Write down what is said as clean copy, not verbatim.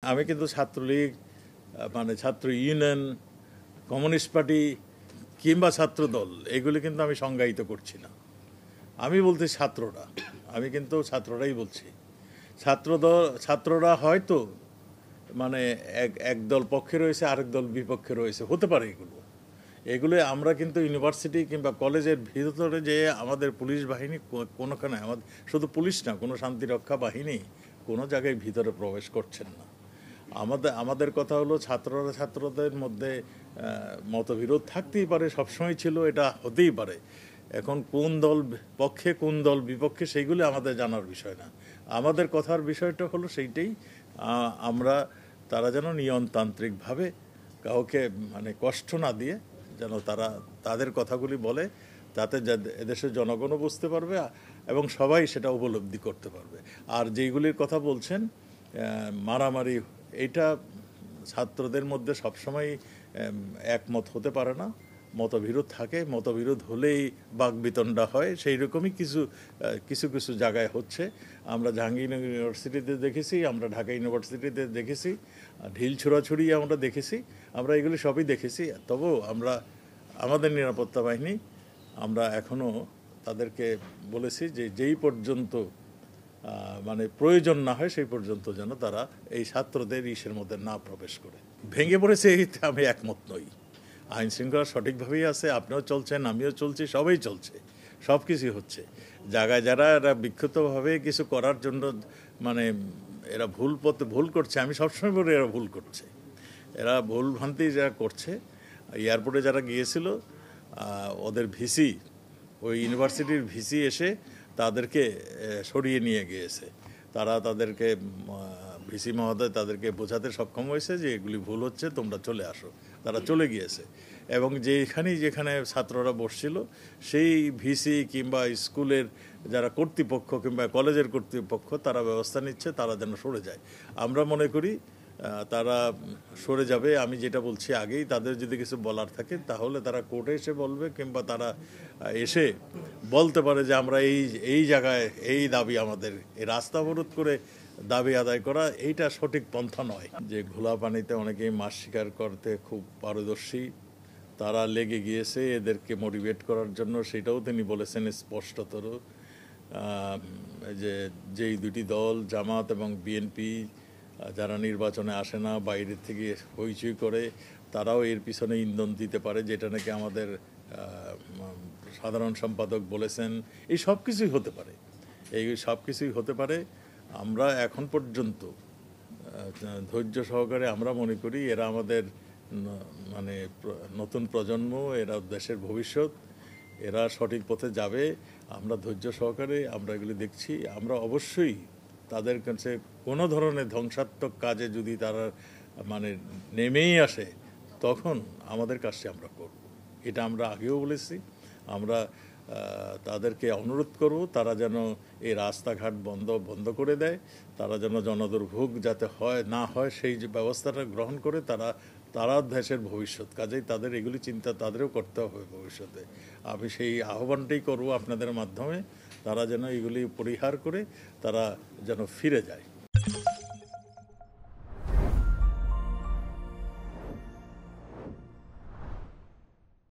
আমি কিন্তু ছাত্রলীগ মানে ছাত্র ইউনিয়ন, কমিউনিস্ট পার্টি কিংবা ছাত্র দল এগুলি কিন্তু আমি সংজ্ঞায়িত করছি না। আমি বলতে ছাত্ররা, আমি কিন্তু ছাত্ররাই বলছি। ছাত্ররা হয়তো মানে এক দল পক্ষে রয়েছে, আরেক দল বিপক্ষে রয়েছে, হতে পারে এগুলো আমরা কিন্তু ইউনিভার্সিটি কিংবা কলেজের ভিতরে যে আমাদের পুলিশ বাহিনী কোনোখানে, আমাদের শুধু পুলিশ না, কোনো শান্তিরক্ষা বাহিনী কোনো জায়গায় ভিতরে প্রবেশ করছেন না। আমাদের কথা হলো ছাত্রদের মধ্যে মতবিরোধ থাকতেই পারে, সবসময় ছিল, এটা হতেই পারে। এখন কোন দল পক্ষে কোন দল বিপক্ষে সেইগুলো আমাদের জানার বিষয় না। আমাদের কথার বিষয়টা হলো সেইটাই, আমরা তারা যেন নিয়মতান্ত্রিকভাবে কাউকে মানে কষ্ট না দিয়ে যেন তারা তাদের কথাগুলি বলে, তাতে এদেশের জনগণও বুঝতে পারবে এবং সবাই সেটা উপলব্ধি করতে পারবে। আর যেইগুলির কথা বলছেন মারামারি, এটা ছাত্রদের মধ্যে সবসময় একমত হতে পারে না, মতবিরোধ থাকে। মতবিরোধ হলেই বাকবিতণ্ডা হয়, সেই রকমই কিছু জায়গায় হচ্ছে। আমরা জাহাঙ্গীর ইউনিভার্সিটিতে দেখেছি, আমরা ঢাকা ইউনিভার্সিটিতে দেখেছি, ঢিল ছোড়াছুড়ি আমরা দেখেছি, আমরা এগুলি সবই দেখেছি। তবুও আমরা আমাদের নিরাপত্তা বাহিনী আমরা এখনও তাদেরকে বলেছি যে যেই পর্যন্ত মানে প্রয়োজন না হয় সেই পর্যন্ত যেন তারা এই ছাত্রদের ইসের মধ্যে না প্রবেশ করে। ভেঙে পড়েছে এইতে আমি একমত নই। আইন শৃঙ্খলা সঠিকভাবেই আছে, আপনিও চলছেন, আমিও চলছি, সবাই চলছে, সব কিছুই হচ্ছে। জায়গায় যারা এরা বিক্ষিপ্তভাবে কিছু করার জন্য মানে এরা ভুল করছে, আমি সবসময় বলি এরা ভুল করছে, এরা ভুল ভ্রান্তি যারা করছে। এয়ারপোর্টে যারা গিয়েছিল ওদের ভিসি, ওই ইউনিভার্সিটির ভিসি এসে তাদেরকে সরিয়ে নিয়ে গিয়েছে। তাদেরকে ভিসি মহোদয় তাদেরকে বোঝাতে সক্ষম হয়েছে যে এগুলি ভুল হচ্ছে, তোমরা চলে আসো। তারা চলে গিয়েছে এবং যেখানে ছাত্ররা বসছিল সেই ভিসি কিংবা স্কুলের যারা কর্তৃপক্ষ কিংবা কলেজের কর্তৃপক্ষ তারা ব্যবস্থা নিচ্ছে তারা যেন সরে যায়। আমরা মনে করি তারা সরে যাবে। আমি যেটা বলছি আগেই, তাদের যদি কিছু বলার থাকে তাহলে তারা কোর্টে এসে বলবে, কিংবা তারা এসে বলতে পারে যে আমরা এই জায়গায় এই দাবি, আমাদের এই রাস্তা অবরোধ করে দাবি আদায় করা, এইটা সঠিক পন্থা নয়। যে ঘোলা পানিতে অনেকেই মাছ শিকার করতে খুব পারদর্শী, তারা লেগে গিয়েছে এদেরকে মোটিভেট করার জন্য, সেটাও তিনি বলেছেন স্পষ্টতর। যেই দুটি দল জামাত এবং বিএনপি যারা নির্বাচনে আসে না, বাইরের থেকে হইচই করে, তারাও এর পিছনে ইন্ধন দিতে পারে, যেটা নাকি আমাদের সাধারণ সম্পাদক বলেছেন। এই সব কিছুই হতে পারে, আমরা এখন পর্যন্ত ধৈর্য সহকারে আমরা মনে করি এরা আমাদের মানে নতুন প্রজন্ম, এরা দেশের ভবিষ্যৎ, এরা সঠিক পথে যাবে। আমরা ধৈর্য সহকারে আমরা এগুলি দেখছি। আমরা অবশ্যই তাদের কাছে কোনো ধরনের ধ্বংসাত্মক কাজে যদি তারা মানে নেমেই আসে, তখন আমাদের কাজটি আমরা করব। এটা আমরা আগেও বলেছি। আমরা তাদেরকে অনুরোধ করব তারা যেন এই রাস্তাঘাট বন্ধ করে দেয়, তারা যেন জনদুর্ভোগ যাতে না হয় সেই যে ব্যবস্থাটা গ্রহণ করে। তারা দেশের ভবিষ্যৎ, কাজেই তাদের এগুলি চিন্তা তাদেরও করতে হবে ভবিষ্যতে। আমি সেই আহ্বানটাই করব আপনাদের মাধ্যমে, তারা যেন এগুলি পরিহার করে তারা যেন ফিরে যায়।